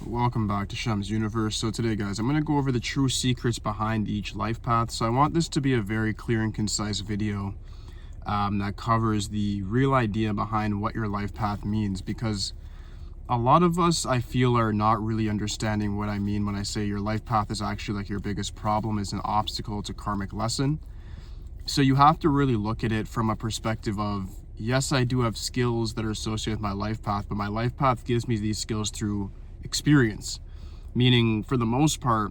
Welcome back to Shem's Universe. So today, guys, I'm going to go over the true secrets behind each life path. So I want this to be a very clear and concise video that covers the real idea behind what your life path means, because a lot of us, I feel, are not really understanding what I mean when I say your life path is actually like your biggest problem, is an obstacle to karmic lesson. So you have to really look at it from a perspective of, yes, I do have skills that are associated with my life path, but my life path gives me these skills through experience. Meaning, for the most part,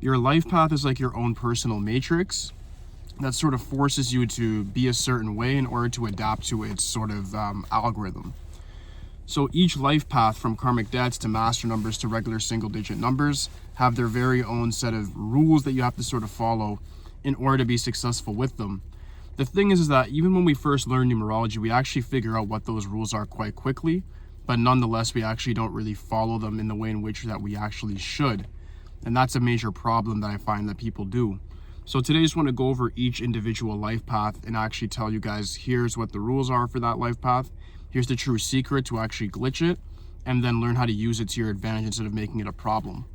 your life path is like your own personal matrix that sort of forces you to be a certain way in order to adapt to its sort of algorithm. So each life path, from karmic debts to master numbers to regular single digit numbers, have their very own set of rules that you have to sort of follow in order to be successful with them. The thing is that even when we first learn numerology, we actually figure out what those rules are quite quickly, but nonetheless, we actually don't really follow them in the way in which that we actually should. And that's a major problem that I find that people do. So today I just want to go over each individual life path and actually tell you guys, here's what the rules are for that life path. Here's the true secret to actually glitch it, and then learn how to use it to your advantage instead of making it a problem.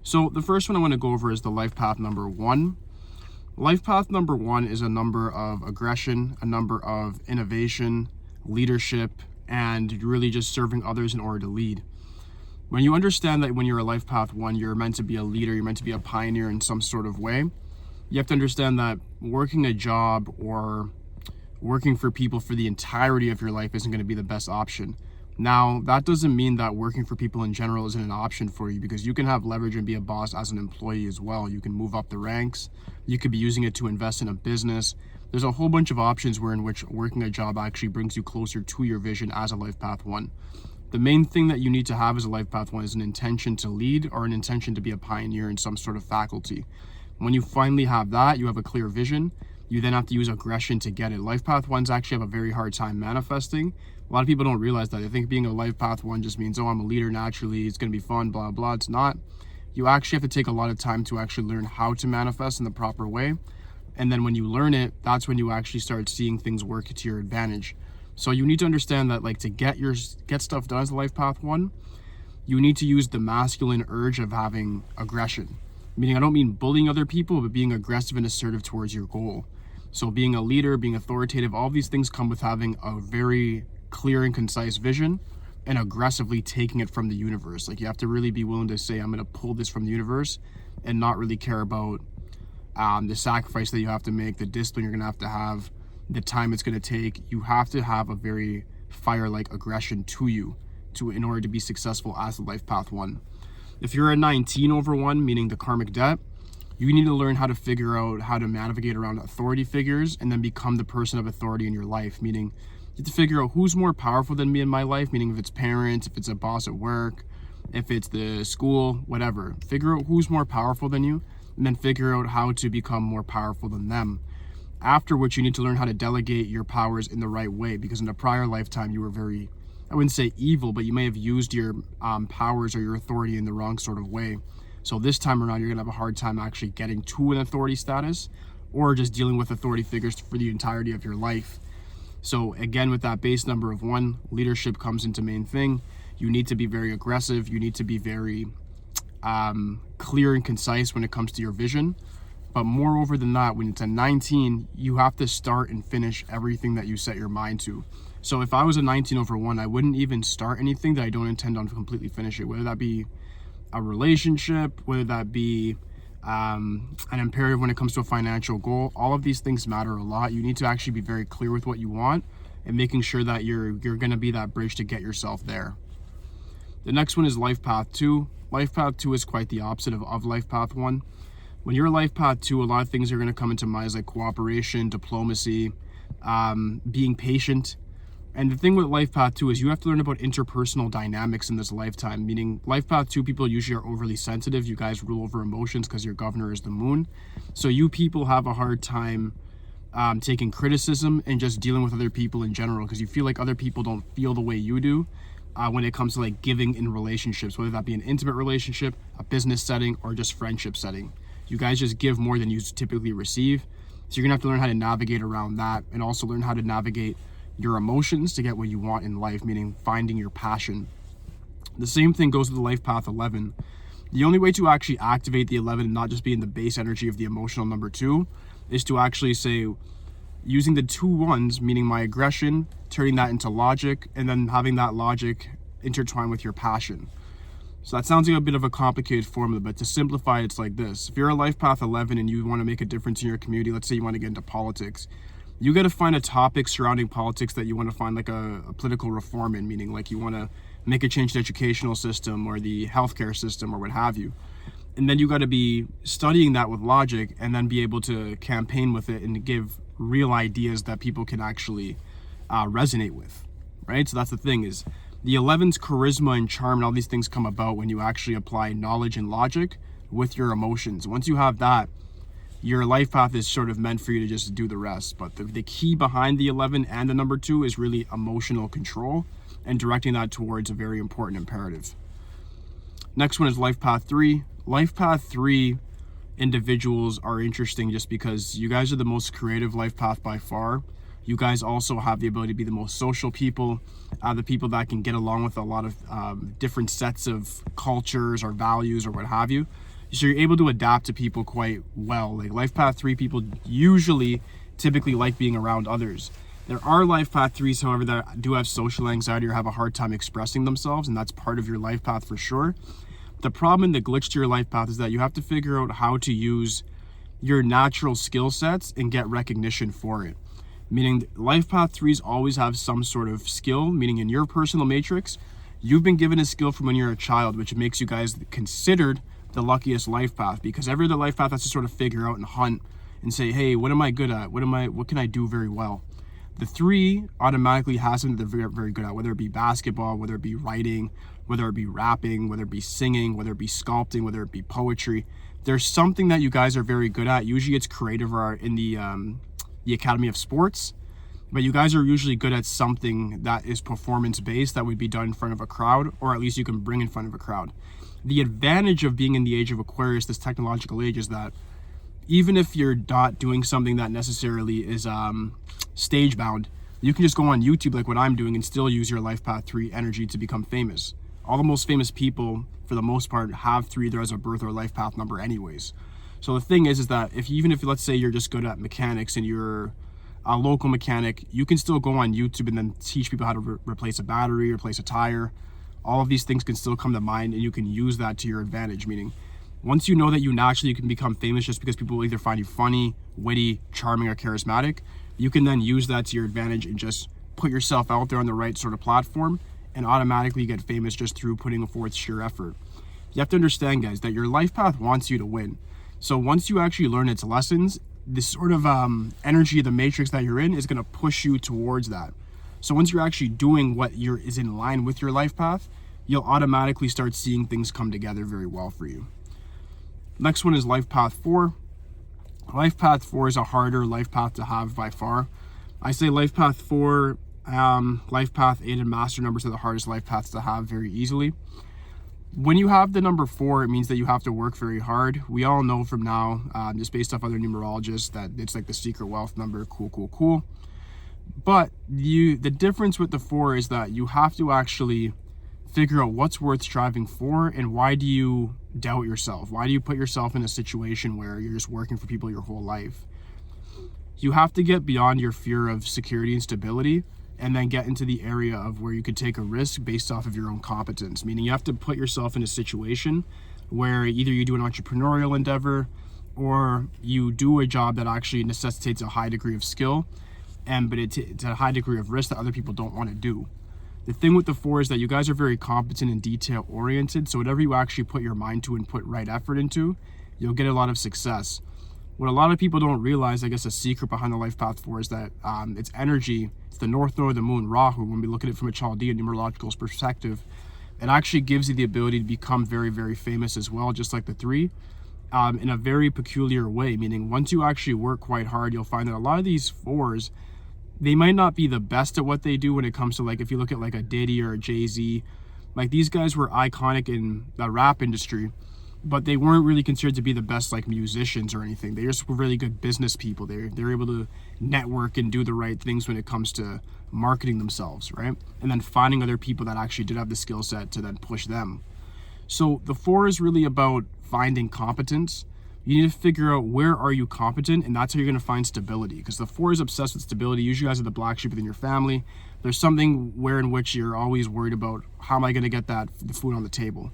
So the first one I want to go over is the life path number 1. Life path number 1 is a number of aggression, a number of innovation, leadership, and really just serving others in order to lead. When you understand that when you're a life path 1, you're meant to be a leader, you're meant to be a pioneer in some sort of way, you have to understand that working a job or working for people for the entirety of your life isn't going to be the best option. Now, that doesn't mean that working for people in general isn't an option for you, because you can have leverage and be a boss as an employee as well. You can move up the ranks. You could be using it to invest in a business. There's a whole bunch of options in which working a job actually brings you closer to your vision as a life path 1. The main thing that you need to have as a life path 1 is an intention to lead or an intention to be a pioneer in some sort of faculty. When you finally have that, you have a clear vision. You then have to use aggression to get it. Life path 1s actually have a very hard time manifesting. A lot of people don't realize that. They think being a life path 1 just means, oh, I'm a leader naturally, it's going to be fun, blah, blah. It's not. You actually have to take a lot of time to actually learn how to manifest in the proper way. And then when you learn it, that's when you actually start seeing things work to your advantage. So you need to understand that, like, to get stuff done as a life path 1, you need to use the masculine urge of having aggression. Meaning, I don't mean bullying other people, but being aggressive and assertive towards your goal. So being a leader, being authoritative, all these things come with having a very clear and concise vision and aggressively taking it from the universe. Like, you have to really be willing to say, I'm going to pull this from the universe, and not really care about the sacrifice that you have to make, the discipline you're going to have, the time it's going to take. You have to have a very fire-like aggression to you in order to be successful as a life path 1. If you're a 19/1, meaning the karmic debt, you need to learn how to figure out how to navigate around authority figures and then become the person of authority in your life. Meaning, you have to figure out who's more powerful than me in my life, meaning if it's parents, if it's a boss at work, if it's the school, whatever. Figure out who's more powerful than you, and then figure out how to become more powerful than them. After which, you need to learn how to delegate your powers in the right way, because in a prior lifetime you were very, I wouldn't say evil, but you may have used your powers or your authority in the wrong sort of way. So this time around, you're gonna have a hard time actually getting to an authority status, or just dealing with authority figures for the entirety of your life. So again, with that base number of 1, leadership comes into main thing. You need to be very aggressive. You need to be very clear and concise when it comes to your vision. But moreover than that, when it's a 19, you have to start and finish everything that you set your mind to. So if I was a 19/1, I wouldn't even start anything that I don't intend on completely finish it, whether that be a relationship, whether that be an imperative when it comes to a financial goal. All of these things matter a lot. You need to actually be very clear with what you want and making sure that you're going to be that bridge to get yourself there. The next one is life path 2. Life path 2 is quite the opposite of life path 1. When you're life path 2, a lot of things are going to come into mind, like cooperation, diplomacy, being patient. And the thing with life path 2 is you have to learn about interpersonal dynamics in this lifetime, meaning life path 2 people usually are overly sensitive. You guys rule over emotions because your governor is the moon. So you people have a hard time taking criticism and just dealing with other people in general, because you feel like other people don't feel the way you do when it comes to like giving in relationships, whether that be an intimate relationship, a business setting, or just friendship setting. You guys just give more than you typically receive. So you're gonna have to learn how to navigate around that, and also learn how to navigate your emotions to get what you want in life, meaning finding your passion. The same thing goes with the life path 11. The only way to actually activate the 11 and not just be in the base energy of the emotional number 2 is to actually say, using the 2 ones, meaning my aggression, turning that into logic, and then having that logic intertwine with your passion. So that sounds like a bit of a complicated formula, but to simplify, it's like this. If you're a life path 11 and you want to make a difference in your community, let's say you want to get into politics, you got to find a topic surrounding politics that you want to find like a political reform in, meaning like you want to make a change to the educational system or the healthcare system or what have you. And then you got to be studying that with logic and then be able to campaign with it and give real ideas that people can actually resonate with, right? So that's the thing, is the 11's charisma and charm and all these things come about when you actually apply knowledge and logic with your emotions. Once you have that, your life path is sort of meant for you to just do the rest. But the key behind the 11 and the number 2 is really emotional control and directing that towards a very important imperative. Next one is life path 3. Life path 3 individuals are interesting just because you guys are the most creative life path by far. You guys also have the ability to be the most social people, the people that can get along with a lot of different sets of cultures or values or what have you. So you're able to adapt to people quite well. Like life path 3 people typically like being around others. There are life path 3s, however, that do have social anxiety or have a hard time expressing themselves, and that's part of your life path for sure. The problem and the glitch to your life path is that you have to figure out how to use your natural skill sets and get recognition for it. Meaning life path 3s always have some sort of skill, meaning in your personal matrix, you've been given a skill from when you're a child, which makes you guys considered the luckiest life path, because every other life path has to sort of figure out and hunt and say, hey, what am I good at? What can I do very well? The 3 automatically has something they're very, very good at, whether it be basketball, whether it be writing, whether it be rapping, whether it be singing, whether it be sculpting, whether it be poetry. There's something that you guys are very good at. Usually it's creative or in the Academy of Sports, but you guys are usually good at something that is performance based, that would be done in front of a crowd, or at least you can bring in front of a crowd. The advantage of being in the age of Aquarius, this technological age, is that even if you're not doing something that necessarily is stage bound, you can just go on YouTube like what I'm doing and still use your life path 3 energy to become famous. All the most famous people, for the most part, have 3 either as a birth or life path number anyways. So the thing is that even if let's say you're just good at mechanics and you're a local mechanic, you can still go on YouTube and then teach people how to replace a battery, replace a tire. All of these things can still come to mind, and you can use that to your advantage. Meaning, once you know that you naturally can become famous just because people will either find you funny, witty, charming, or charismatic, you can then use that to your advantage and just put yourself out there on the right sort of platform and automatically get famous just through putting forth sheer effort. You have to understand, guys, that your life path wants you to win. So once you actually learn its lessons, this sort of energy of the matrix that you're in is going to push you towards that. So once you're actually doing what is in line with your life path, you'll automatically start seeing things come together very well for you. Next one is life path 4. Life path 4 is a harder life path to have by far. I say life path 4, life path 8, and master numbers are the hardest life paths to have very easily. When you have the number 4, it means that you have to work very hard. We all know from now, just based off other numerologists, that it's like the secret wealth number. Cool. But the difference with the 4 is that you have to actually figure out what's worth striving for, and why do you doubt yourself? Why do you put yourself in a situation where you're just working for people your whole life? You have to get beyond your fear of security and stability and then get into the area of where you could take a risk based off of your own competence. Meaning you have to put yourself in a situation where either you do an entrepreneurial endeavor or you do a job that actually necessitates a high degree of skill, but it's a high degree of risk that other people don't want to do. The thing with the 4 is that you guys are very competent and detail oriented, so whatever you actually put your mind to and put right effort into, you'll get a lot of success. What a lot of people don't realize, I guess a secret behind the life path 4, is that its energy, it's the North Node of the moon, Rahu. When we look at it from a Chaldean numerological perspective, it actually gives you the ability to become very, very famous as well, just like the 3, in a very peculiar way. Meaning once you actually work quite hard, you'll find that a lot of these 4s, they might not be the best at what they do when it comes to, like, if you look at like a Diddy or a Jay-Z, like these guys were iconic in the rap industry, but they weren't really considered to be the best like musicians or anything. They just were really good business people. They're able to network and do the right things when it comes to marketing themselves, right? And then finding other people that actually did have the skill set to then push them. So the 4 is really about finding competence. You need to figure out where are you competent, and that's how you're going to find stability, because the 4 is obsessed with stability. Usually you guys are the black sheep within your family. There's something where in which you're always worried about, how am I going to get the food on the table?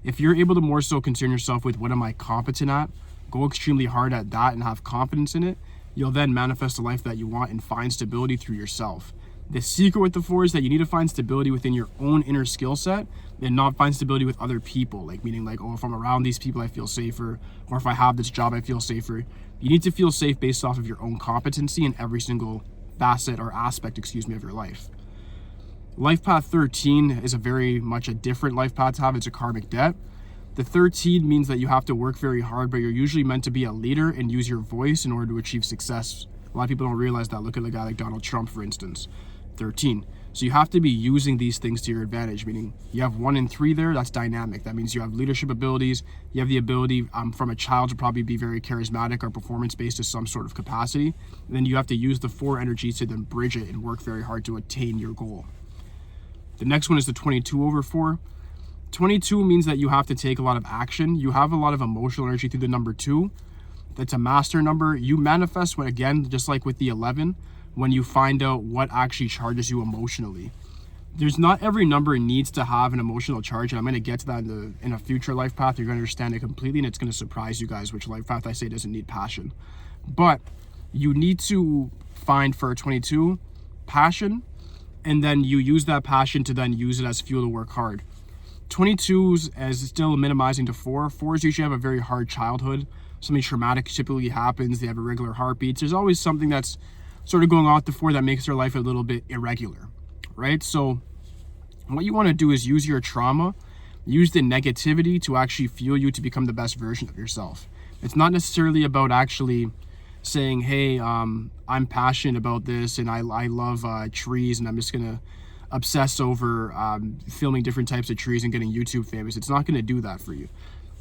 If you're able to more so concern yourself with what am I competent at, go extremely hard at that and have confidence in it, you'll then manifest a life that you want and find stability through yourself. The secret with the 4 is that you need to find stability within your own inner skill set and not find stability with other people. Like meaning like, oh, if I'm around these people, I feel safer. Or if I have this job, I feel safer. You need to feel safe based off of your own competency in every single facet or aspect, of your life. Life path 13 is a very much a different life path to have. It's a karmic debt. The 13 means that you have to work very hard, but you're usually meant to be a leader and use your voice in order to achieve success. A lot of people don't realize that. Look at a guy like Donald Trump, for instance. 13. So you have to be using these things to your advantage, meaning you have 1 and 3 there. That's dynamic. That means you have leadership abilities. You have the ability from a child to probably be very charismatic or performance-based to some sort of capacity. And then you have to use the 4 energies to then bridge it and work very hard to attain your goal. The next one is the 22 over 4. 22 means that you have to take a lot of action. You have a lot of emotional energy through the number 2. That's a master number. You manifest when, again, just like with the 11, when you find out what actually charges you emotionally. There's not every number needs to have an emotional charge, and I'm going to get to that in a future life path. You're going to understand it completely, and it's going to surprise you guys which life path I say doesn't need passion. But you need to find for a 22 passion, and then you use that passion to then use it as fuel to work hard. 22s as still minimizing to 4. 4s usually have a very hard childhood. Something traumatic typically happens. They have irregular heartbeats. There's always something that's sort of going on with the 4 that makes their life a little bit irregular, right? So what you want to do is use your trauma, use the negativity to actually fuel you to become the best version of yourself. It's not necessarily about actually saying, hey, I'm passionate about this and I love trees and I'm just going to obsess over filming different types of trees and getting YouTube famous. It's not going to do that for you.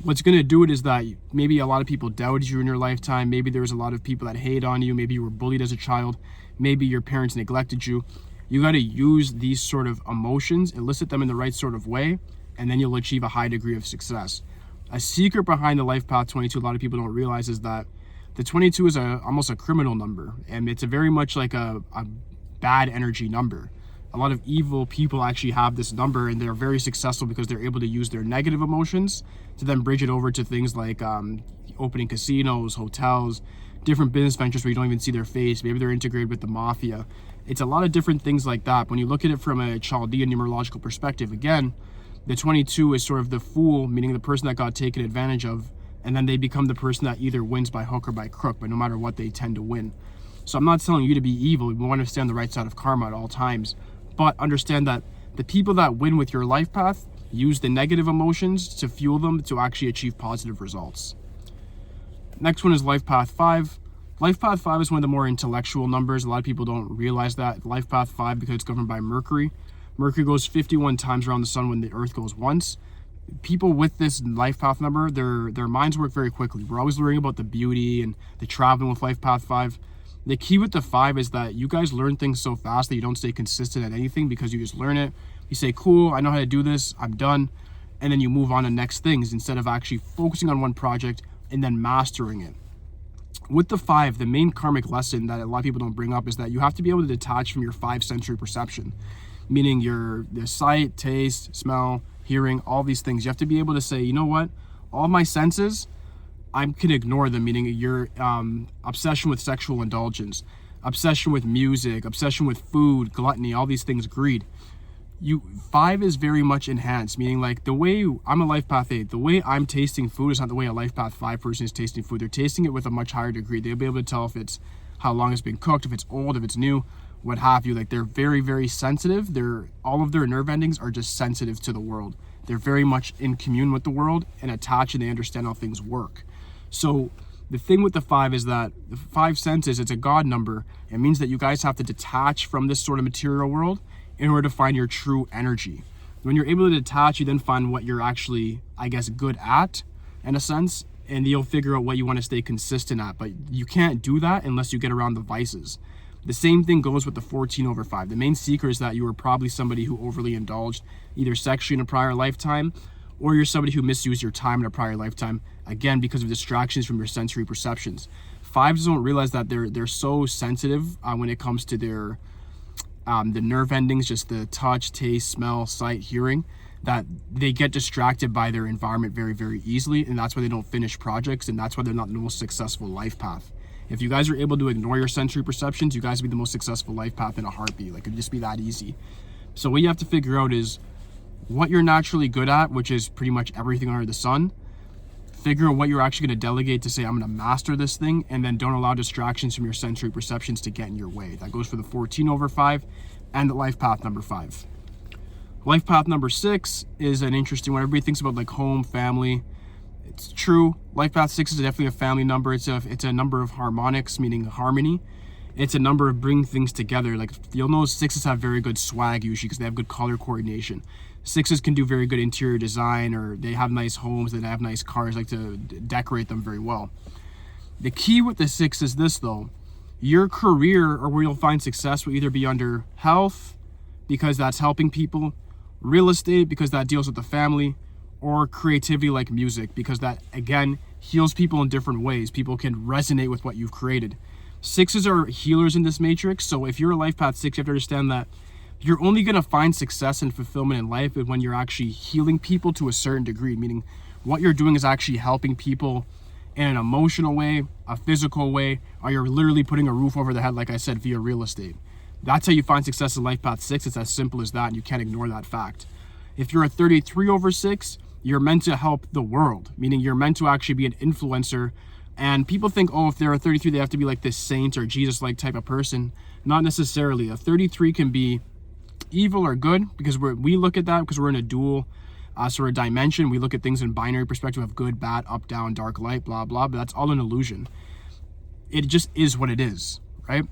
What's going to do it is that maybe a lot of people doubted you in your lifetime. Maybe there was a lot of people that hate on you. Maybe you were bullied as a child. Maybe your parents neglected you. You got to use these sort of emotions, elicit them in the right sort of way, and then you'll achieve a high degree of success. A secret behind the life path 22, a lot of people don't realize, is that the 22 is almost a criminal number, and it's a very much like a bad energy number. A lot of evil people actually have this number, and they're very successful because they're able to use their negative emotions to then bridge it over to things like opening casinos, hotels, different business ventures where you don't even see their face. Maybe they're integrated with the mafia. It's a lot of different things like that. When you look at it from a Chaldean numerological perspective, again, the 22 is sort of the fool, meaning the person that got taken advantage of, and then they become the person that either wins by hook or by crook, but no matter what, they tend to win. So I'm not telling you to be evil. We want to stay on the right side of karma at all times. But understand that the people that win with your life path use the negative emotions to fuel them to actually achieve positive results. Next one is life path 5. Life path 5 is one of the more intellectual numbers. A lot of people don't realize that. Life path 5, because it's governed by Mercury. Mercury goes 51 times around the sun when the earth goes once. People with this life path number, their minds work very quickly. We're always learning about the beauty and the traveling with life path 5. The key with the 5 is that you guys learn things so fast that you don't stay consistent at anything, because you just learn it. You say, cool, I know how to do this, I'm done. And then you move on to next things instead of actually focusing on one project and then mastering it. With the 5, the main karmic lesson that a lot of people don't bring up is that you have to be able to detach from your 5 sensory perception, meaning your sight, taste, smell, hearing, all these things. You have to be able to say, you know what, all my senses, I can ignore them, meaning your obsession with sexual indulgence, obsession with music, obsession with food, gluttony, all these things, greed. 5 is very much enhanced, meaning like the way I'm a life path 8, the way I'm tasting food is not the way a life path 5 person is tasting food. They're tasting it with a much higher degree. They'll be able to tell if it's how long it's been cooked, if it's old, if it's new, what have you. Like they're very, very sensitive. All of their nerve endings are just sensitive to the world. They're very much in commune with the world and attached, and they understand how things work. So the thing with the 5 is that the 5 senses, it's a God number. It means that you guys have to detach from this sort of material world in order to find your true energy. When you're able to detach, you then find what you're actually, I guess, good at. in a sense, and you'll figure out what you want to stay consistent at. But you can't do that unless you get around the vices. The same thing goes with the 14/5. The main secret is that you were probably somebody who overly indulged either sexually in a prior lifetime, or you're somebody who misused your time in a prior lifetime, again, because of distractions from your sensory perceptions. Fives don't realize that they're so sensitive when it comes to their the nerve endings, just the touch, taste, smell, sight, hearing, that they get distracted by their environment very, very easily, and that's why they don't finish projects, and that's why they're not the most successful life path. If you guys are able to ignore your sensory perceptions, you guys will be the most successful life path in a heartbeat. Like, it'd just be that easy. So what you have to figure out is what you're naturally good at, which is pretty much everything under the sun. Figure out what you're actually going to delegate to say, I'm going to master this thing, and then don't allow distractions from your sensory perceptions to get in your way. That goes for the 14/5 and the life path number 5. Life path number 6 is an interesting one. Everybody thinks about like home, family. It's true. Life path 6 is definitely a family number. It's a number of harmonics, meaning harmony. It's a number of bringing things together. Like, you'll know 6s have very good swag usually because they have good color coordination. 6s can do very good interior design, or they have nice homes, they have nice cars, like to decorate them very well. The key with the 6 is this though. Your career, or where you'll find success, will either be under health, because that's helping people, real estate, because that deals with the family, or creativity like music, because that, again, heals people in different ways. People can resonate with what you've created. 6s are healers in this matrix, so if you're a life path 6, you have to understand that you're only going to find success and fulfillment in life when you're actually healing people to a certain degree, meaning what you're doing is actually helping people in an emotional way, a physical way, or you're literally putting a roof over their head, like I said, via real estate. That's how you find success in life path 6. It's as simple as that, and you can't ignore that fact. If you're a 33/6, you're meant to help the world, meaning you're meant to actually be an influencer. And people think, oh, if they're a 33, they have to be like this saint or Jesus-like type of person. Not necessarily. A 33 can be evil or good, because we look at that because we're in a dual sort of dimension. We look at things in binary perspective of good, bad, up, down, dark, light, blah, blah, but that's all an illusion. It just is what it is, right?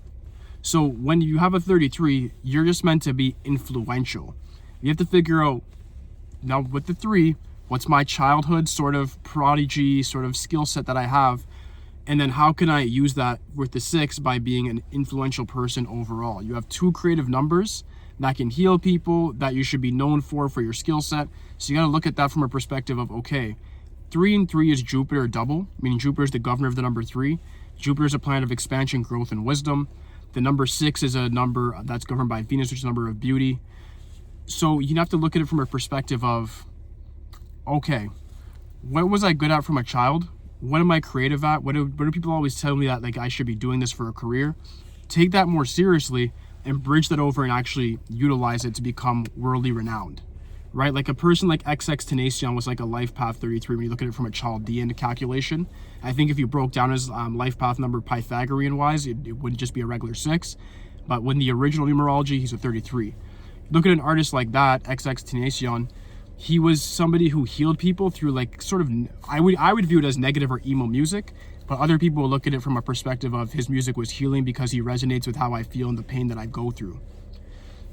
So when you have a 33, you're just meant to be influential. You have to figure out, now with the 3, what's my childhood sort of prodigy sort of skill set that I have, and then how can I use that with the 6 by being an influential person overall. You have 2 creative numbers that can heal people, that you should be known for your skill set. So you got to look at that from a perspective of, okay, 3 and 3 is Jupiter double, meaning Jupiter is the governor of the number 3. Jupiter is a planet of expansion, growth, and wisdom. The number 6 is a number that's governed by Venus, which is a number of beauty. So you have to look at it from a perspective of, okay, what was I good at from a child? What am I creative at? What do people always tell me that like I should be doing this for a career? Take that more seriously and bridge that over and actually utilize it to become worldly renowned, right? Like a person like XXXTentacion was like a life path 33 when you look at it from a Chaldean calculation. I think if you broke down his life path number Pythagorean wise, it wouldn't just be a regular 6, but when the original numerology, he's a 33. Look at an artist like that, XXXTentacion. He was somebody who healed people through like sort of, I would view it as negative or emo music, but other people will look at it from a perspective of his music was healing because he resonates with how I feel and the pain that I go through.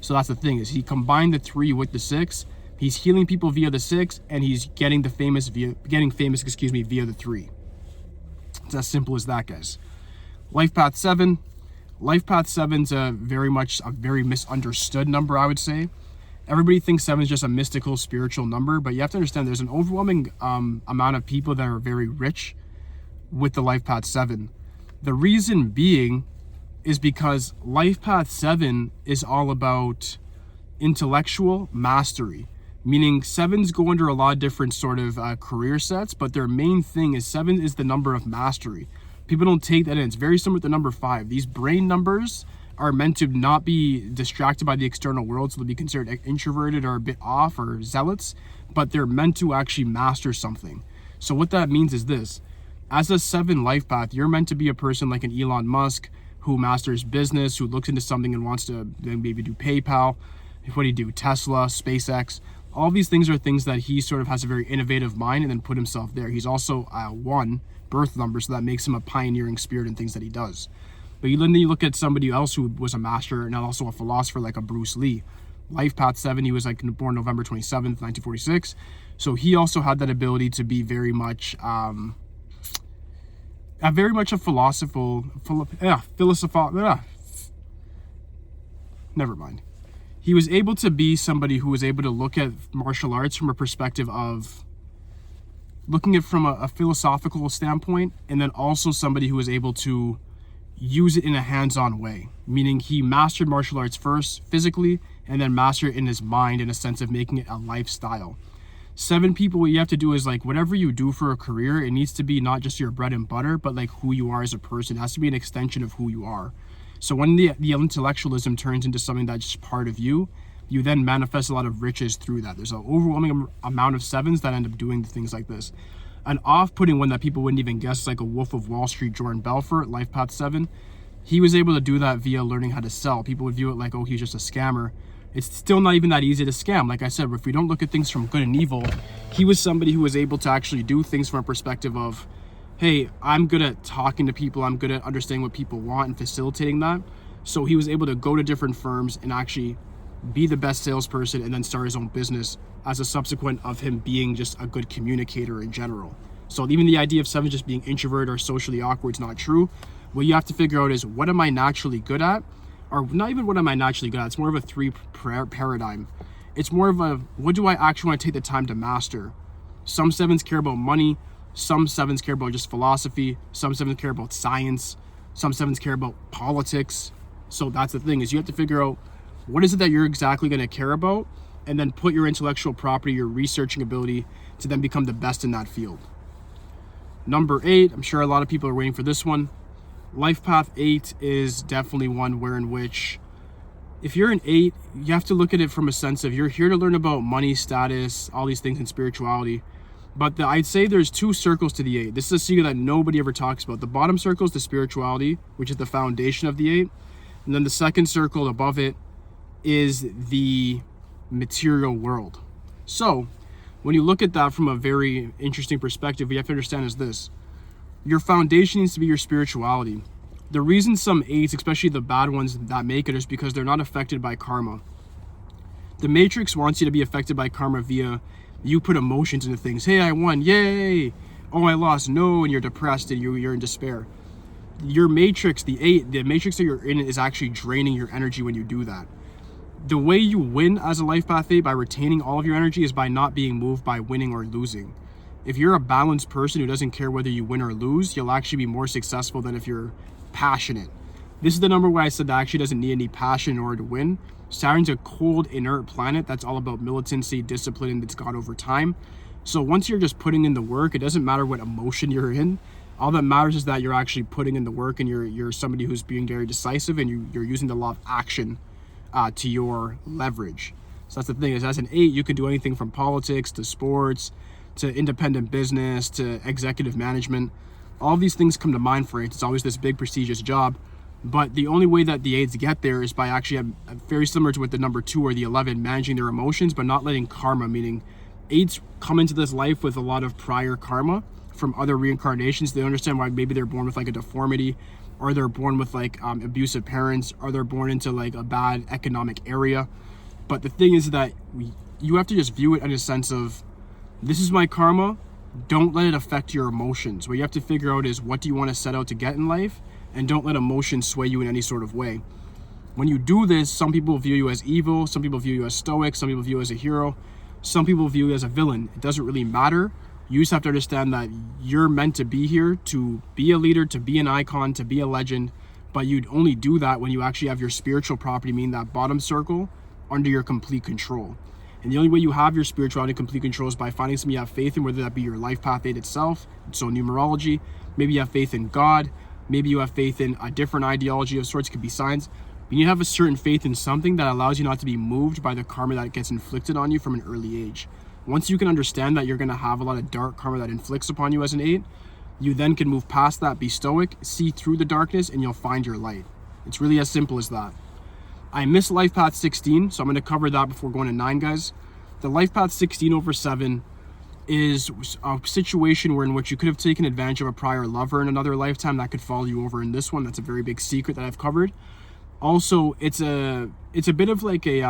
So that's the thing, is he combined the 3 with the 6. He's healing people via the 6, and he's getting famous via the 3. It's as simple as that, guys. Life path 7. Life path 7's a very misunderstood number, I would say. Everybody thinks 7 is just a mystical, spiritual number, but you have to understand there's an overwhelming amount of people that are very rich with the life path 7. The reason being is because life path 7 is all about intellectual mastery, meaning 7s go under a lot of different sort of career sets, but their main thing is 7 is the number of mastery. People don't take that in. It's very similar to the number 5. These brain numbers are meant to not be distracted by the external world, so they'll be considered introverted or a bit off or zealots, but they're meant to actually master something. So what that means is this: as a 7 life path, you're meant to be a person like an Elon Musk who masters business, who looks into something and wants to then maybe do PayPal. What do you do? Tesla, SpaceX. All these things are things that he sort of has a very innovative mind and then put himself there. He's also a 1 birth number, so that makes him a pioneering spirit in things that he does. But then you look at somebody else who was a master and also a philosopher like a Bruce Lee. Life path 7, he was like born November 27th, 1946. So he also had that ability to be very much a never mind. He was able to be somebody who was able to look at martial arts from a perspective of looking at it from a philosophical standpoint, and then also somebody who was able to use it in a hands-on way, meaning he mastered martial arts first physically and then mastered it in his mind in a sense of making it a lifestyle. 7 people, what you have to do is like whatever you do for a career, it needs to be not just your bread and butter, but like who you are as a person. It has to be an extension of who you are. So when the intellectualism turns into something that's just part of you, you then manifest a lot of riches through that. There's an overwhelming amount of 7s that end up doing things like this. An off-putting one that people wouldn't even guess is like a Wolf of Wall Street, Jordan Belfort, LifePath 7. He was able to do that via learning how to sell. People would view it like, oh, he's just a scammer. It's still not even that easy to scam. Like I said, if we don't look at things from good and evil, he was somebody who was able to actually do things from a perspective of, hey, I'm good at talking to people. I'm good at understanding what people want and facilitating that. So he was able to go to different firms and actually be the best salesperson and then start his own business as a subsequent of him being just a good communicator in general. So even the idea of 7 just being introverted or socially awkward is not true. What you have to figure out is, what am I naturally good at? Or not even what am I naturally good at. It's more of a 3 paradigm. It's more of a, what do I actually want to take the time to master? Some 7s care about money. Some 7s care about just philosophy. Some 7s care about science. Some 7s care about politics. So that's the thing, is you have to figure out what is it that you're exactly going to care about, and then put your intellectual property, your researching ability to then become the best in that field. Number 8, I'm sure a lot of people are waiting for this one. LifePath 8 is definitely one where in which, if you're an 8, you have to look at it from a sense of, you're here to learn about money, status, all these things in spirituality. But I'd say there's 2 circles to the 8. This is a secret that nobody ever talks about. The bottom circle is the spirituality, which is the foundation of the 8. And then the second circle above it is the material world. So when you look at that from a very interesting perspective, what you have to understand is this: your foundation needs to be your spirituality. The reason some 8s, especially the bad ones that make it, is because they're not affected by karma. The Matrix wants you to be affected by karma via, you put emotions into things. Hey, I won, yay! Oh, I lost, no, and you're depressed and you're in despair. Your Matrix, the Matrix that you're in, is actually draining your energy when you do that. The way you win as a LifePath 8 by retaining all of your energy is by not being moved by winning or losing. If you're a balanced person who doesn't care whether you win or lose, you'll actually be more successful than if you're passionate. This is the number where I said that actually doesn't need any passion in order to win. Saturn's a cold, inert planet that's all about militancy, discipline, and it's got over time. So once you're just putting in the work, it doesn't matter what emotion you're in. All that matters is that you're actually putting in the work, and you're somebody who's being very decisive, and you're using the law of action to your leverage. So that's the thing, is as an 8, you can do anything from politics to sports to independent business to executive management. All these things come to mind for 8s. It's always this big prestigious job, but the only way that the 8s get there is by actually very similar to what the number 2 or the 11, managing their emotions but not letting karma, meaning 8s come into this life with a lot of prior karma from other reincarnations. They understand why maybe they're born with like a deformity, or they're born with like abusive parents, or they're born into like a bad economic area. But the thing is that you have to just view it in a sense of, this is my karma. Don't let it affect your emotions. What you have to figure out is, what do you want to set out to get in life, and don't let emotions sway you in any sort of way. When you do this, some people view you as evil, some people view you as stoic, some people view you as a hero, some people view you as a villain. It doesn't really matter. You just have to understand that you're meant to be here to be a leader, to be an icon, to be a legend, but you'd only do that when you actually have your spiritual property, meaning that bottom circle, under your complete control. And the only way you have your spirituality in complete control is by finding something you have faith in, whether that be your LifePath 8 itself, so numerology, maybe you have faith in God, maybe you have faith in a different ideology of sorts, it could be science. But you have a certain faith in something that allows you not to be moved by the karma that gets inflicted on you from an early age. Once you can understand that you're going to have a lot of dark karma that inflicts upon you as an 8, you then can move past that, be stoic, see through the darkness, and you'll find your light. It's really as simple as that. I missed LifePath 16, so I'm going to cover that before going to 9, guys. The LifePath 16 over 7 is a situation where in which you could have taken advantage of a prior lover in another lifetime that could follow you over in this one. That's a very big secret that I've covered. Also, it's a bit of like a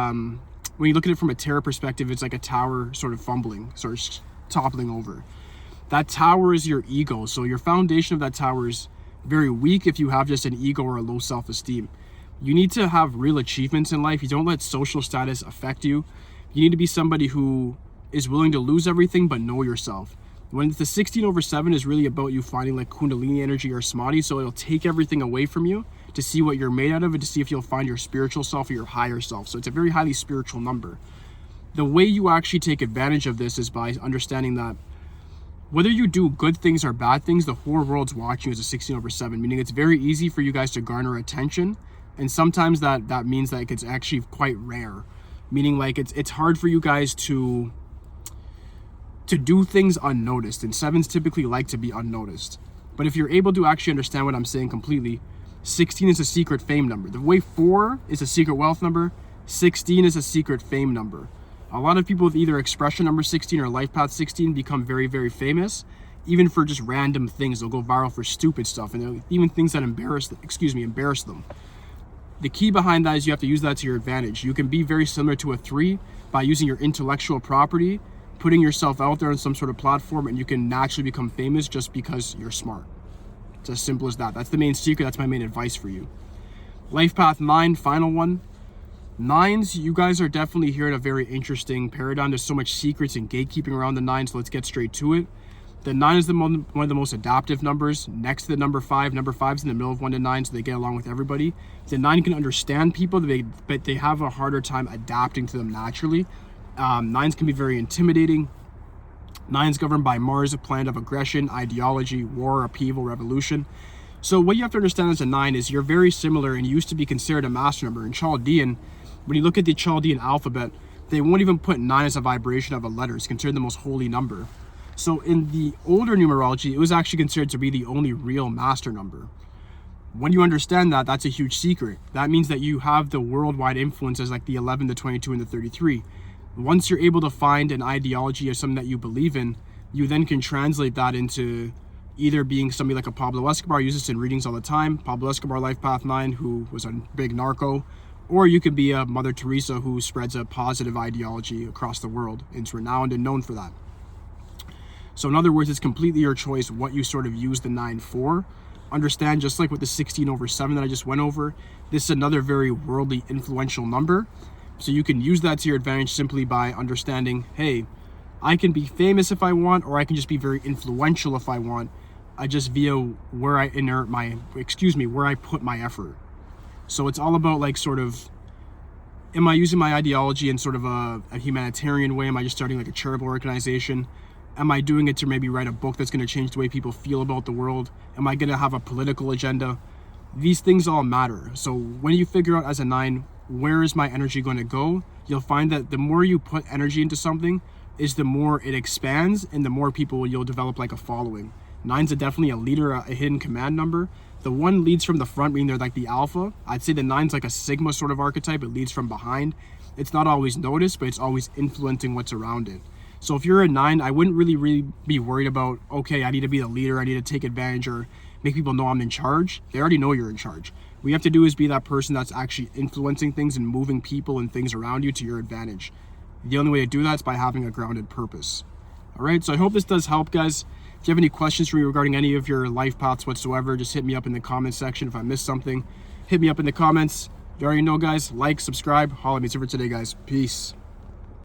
when you look at it from a tarot perspective, it's like a tower sort of fumbling, sort of toppling over. That tower is your ego. So your foundation of that tower is very weak if you have just an ego or a low self-esteem. You need to have real achievements in life. You don't let social status affect you. You need to be somebody who is willing to lose everything but know yourself. When the 16/7 is really about you finding like Kundalini energy or Samadhi, so it'll take everything away from you to see what you're made out of and to see if you'll find your spiritual self or your higher self. So it's a very highly spiritual number. The way you actually take advantage of this is by understanding that whether you do good things or bad things, the whole world's watching you as a 16/7, meaning it's very easy for you guys to garner attention. And sometimes that means that it's actually quite rare, meaning like it's hard for you guys to do things unnoticed, and 7s typically like to be unnoticed. But if you're able to actually understand what I'm saying completely, 16 is a secret fame number. The way 4 is a secret wealth number, 16 is a secret fame number. A lot of people with either expression number 16 or LifePath 16 become very, very famous, even for just random things. They'll go viral for stupid stuff, and even things that embarrass them. The key behind that is you have to use that to your advantage. You can be very similar to a 3 by using your intellectual property, putting yourself out there on some sort of platform, and you can naturally become famous just because you're smart. It's as simple as that. That's the main secret. That's my main advice for you. LifePath 9, final one. 9s, you guys are definitely here in a very interesting paradigm. There's so much secrets and gatekeeping around the 9, so let's get straight to it. The 9 is one of the most adaptive numbers, next to the number 5. Number 5 is in the middle of 1 to 9, so they get along with everybody. The 9 can understand people, but they have a harder time adapting to them naturally. 9s can be very intimidating. 9's governed by Mars, a planet of aggression, ideology, war, upheaval, revolution. So what you have to understand as a 9 is you're very similar and used to be considered a master number. In Chaldean, when you look at the Chaldean alphabet, they won't even put 9 as a vibration of a letter. It's considered the most holy number. So in the older numerology, it was actually considered to be the only real master number. When you understand that, that's a huge secret. That means that you have the worldwide influences like the 11, the 22, and the 33. Once you're able to find an ideology or something that you believe in, you then can translate that into either being somebody like a Pablo Escobar. I use this in readings all the time. Pablo Escobar, LifePath 9, who was a big narco. Or you could be a Mother Teresa who spreads a positive ideology across the world. It's renowned and known for that. So in other words, it's completely your choice what you sort of use the 9 for. Understand, just like with the 16/7 that I just went over, this is another very worldly influential number. So you can use that to your advantage simply by understanding, hey, I can be famous if I want, or I can just be very influential if I want. I just via where I where I put my effort. So it's all about like sort of, am I using my ideology in sort of a humanitarian way? Am I just starting like a charitable organization? Am I doing it to maybe write a book that's going to change the way people feel about the world? Am I going to have a political agenda? These things all matter. So when you figure out as a 9, where is my energy going to go, you'll find that the more you put energy into something is the more it expands and the more people you'll develop like a following. 9's definitely a leader, a hidden command number. The 1 leads from the front, meaning they're like the alpha. I'd say the 9's like a Sigma sort of archetype. It leads from behind. It's not always noticed, but it's always influencing what's around it. So if you're a 9, I wouldn't really be worried about, okay, I need to be the leader, I need to take advantage or make people know I'm in charge. They already know you're in charge. What you have to do is be that person that's actually influencing things and moving people and things around you to your advantage. The only way to do that is by having a grounded purpose. All right, so I hope this does help, guys. If you have any questions for me regarding any of your life paths whatsoever, just hit me up in the comments section. If I missed something, hit me up in the comments. You already know, guys, like, subscribe, holla at me. It's it for today, guys. Peace.